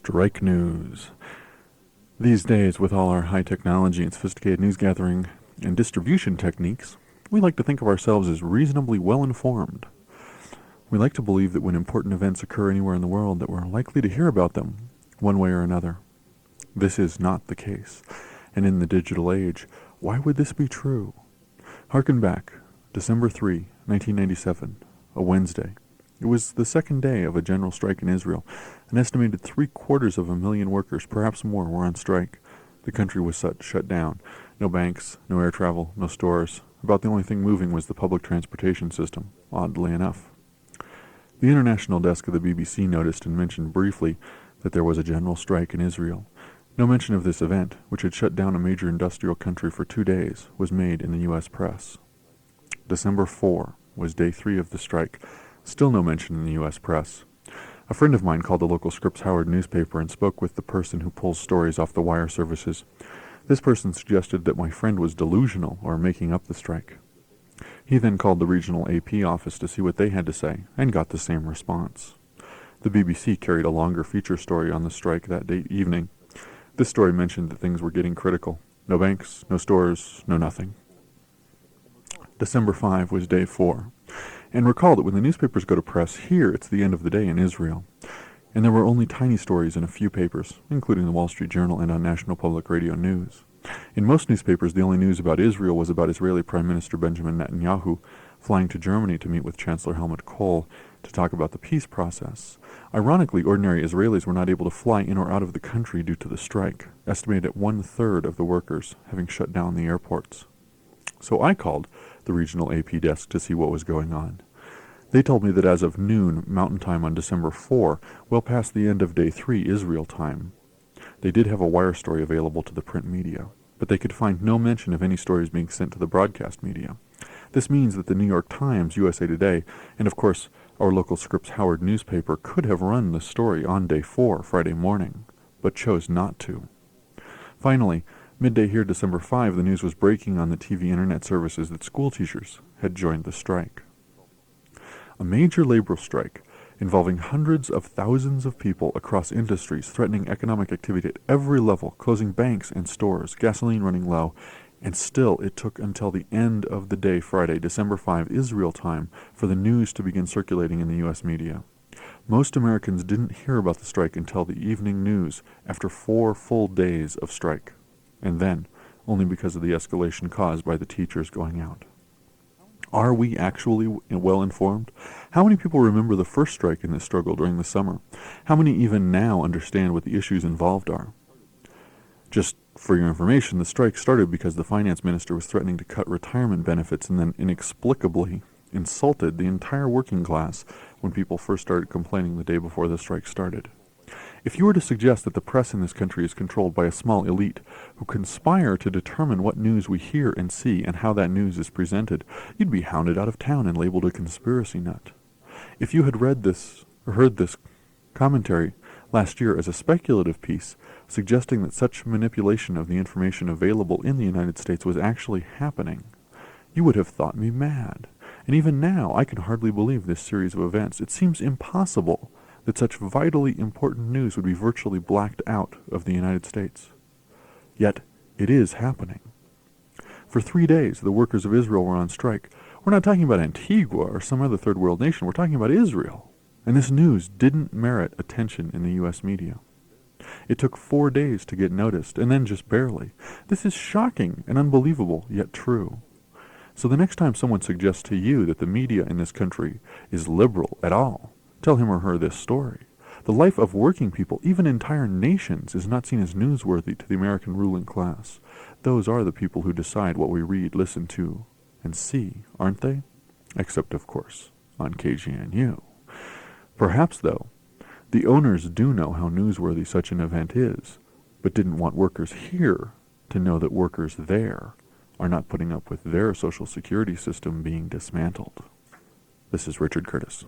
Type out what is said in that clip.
Strike news. These days, with all our high technology and sophisticated news gathering and distribution techniques, we like to think of ourselves as reasonably well informed. We like to believe that when important events occur anywhere in the world that we're likely to hear about them, one way or another. This is not the case. And in the digital age, why would this be true? Harken back, December 3, 1997, a Wednesday. It was the second day of a general strike in Israel. An estimated 750,000 workers, perhaps more, were on strike. The country was shut down. No banks, no air travel, no stores. About the only thing moving was the public transportation system, oddly enough. The international desk of the BBC noticed and mentioned briefly that there was a general strike in Israel. No mention of this event, which had shut down a major industrial country for 2 days, was made in the U.S. press. December 4 was day 3 of the strike. Still no mention in the U.S. press. A friend of mine called the local Scripps Howard newspaper and spoke with the person who pulls stories off the wire services. This person suggested that my friend was delusional or making up the strike. He then called the regional AP office to see what they had to say and got the same response. The BBC carried a longer feature story on the strike that evening. This story mentioned that things were getting critical. No banks, no stores, no nothing. December 5 was day 4. And recall that when the newspapers go to press here, it's the end of the day in Israel. And there were only tiny stories in a few papers, including the Wall Street Journal and on National Public Radio News. In most newspapers, the only news about Israel was about Israeli Prime Minister Benjamin Netanyahu flying to Germany to meet with Chancellor Helmut Kohl to talk about the peace process. Ironically, ordinary Israelis were not able to fly in or out of the country due to the strike, estimated at 1/3 of the workers having shut down the airports. So I called the regional AP desk to see what was going on. They told me that as of noon Mountain Time on December 4, well past the end of day 3 Israel time, they did have a wire story available to the print media, but they could find no mention of any stories being sent to the broadcast media. This means that the New York Times, USA Today, and of course our local Scripps Howard newspaper could have run the story on day 4, Friday morning, but chose not to. Finally, midday here, December 5, the news was breaking on the TV internet services that school teachers had joined the strike. A major labor strike involving hundreds of thousands of people across industries, threatening economic activity at every level, closing banks and stores, gasoline running low, and still it took until the end of the day, Friday, December 5, Israel time, for the news to begin circulating in the U.S. media. Most Americans didn't hear about the strike until the evening news after 4 full days of strike, and then only because of the escalation caused by the teachers going out. Are we actually well informed? How many people remember the first strike in this struggle during the summer? How many even now understand what the issues involved are? Just for your information, the strike started because the finance minister was threatening to cut retirement benefits and then inexplicably insulted the entire working class when people first started complaining the day before the strike started. If you were to suggest that the press in this country is controlled by a small elite who conspire to determine what news we hear and see and how that news is presented, you'd be hounded out of town and labeled a conspiracy nut. If you had read this or heard this commentary last year as a speculative piece suggesting that such manipulation of the information available in the United States was actually happening, you would have thought me mad. And even now, I can hardly believe this series of events. It seems impossible that such vitally important news would be virtually blacked out of the United States. Yet, it is happening. For 3 days, the workers of Israel were on strike. We're not talking about Antigua or some other third world nation. We're talking about Israel. And this news didn't merit attention in the U.S. media. It took 4 days to get noticed, and then just barely. This is shocking and unbelievable, yet true. So the next time someone suggests to you that the media in this country is liberal at all, tell him or her this story. The life of working people, even entire nations, is not seen as newsworthy to the American ruling class. Those are the people who decide what we read, listen to, and see, aren't they? Except, of course, on KGNU. Perhaps, though, the owners do know how newsworthy such an event is, but didn't want workers here to know that workers there are not putting up with their Social Security system being dismantled. This is Richard Curtis.